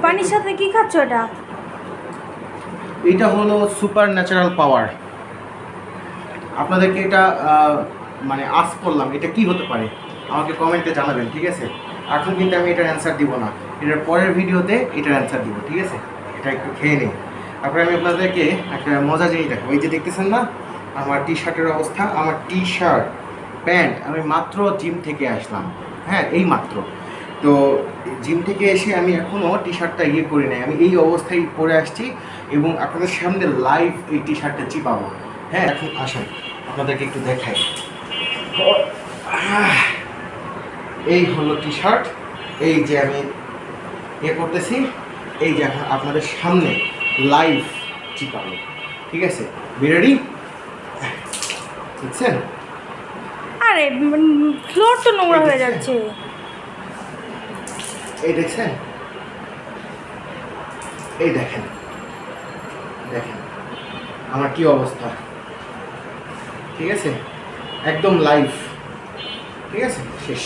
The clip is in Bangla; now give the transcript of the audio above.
পানির সাথে কি খাচ্ছ এটা? এটা হলো সুপার ন্যাচারাল পাওয়ার। আপনাদেরকে এটা মানে আজ করলাম, এটা কি হতে পারে আমাকে কমেন্টে জানাবেন, ঠিক আছে? এখন কিন্তু আমি এটার অ্যান্সার দিব না, এটার পরের ভিডিওতে এটার অ্যান্সার দিব, ঠিক আছে? এটা একটু খেয়ে নিই, তারপরে আমি আপনাদেরকে একটা মজা জিনিস দেখো। এই যে দেখতেছেন না আমার টি শার্টের অবস্থা, আমার টি শার্ট প্যান্ট আমি মাত্র জিম থেকে আসলাম, হ্যাঁ এই মাত্র। তো জিম থেকে এসে আমি এখনও টি শার্টটা ইয়ে করি নাই, আমি এই অবস্থায় পরে আসছি এবং আপনাদের সামনে লাইভ এই টি শার্টটা চিপাবো। হ্যাঁ এখন আসেন আপনাদেরকে একটু দেখাই। এই হলো টি শার্ট, এই যে আমি ইয়ে করতেছি, এই যে এখন আপনাদের সামনে লাইভ চিপাবো, ঠিক আছে? রেডি? দেখছেন? আরে ফ্লোর তো নোংরা হয়ে যাচ্ছে। এই দেখছেন, এই দেখেন, দেখেন আমার কি অবস্থা, ঠিক আছে? একদম লাইভ, ঠিক আছে? শেষ।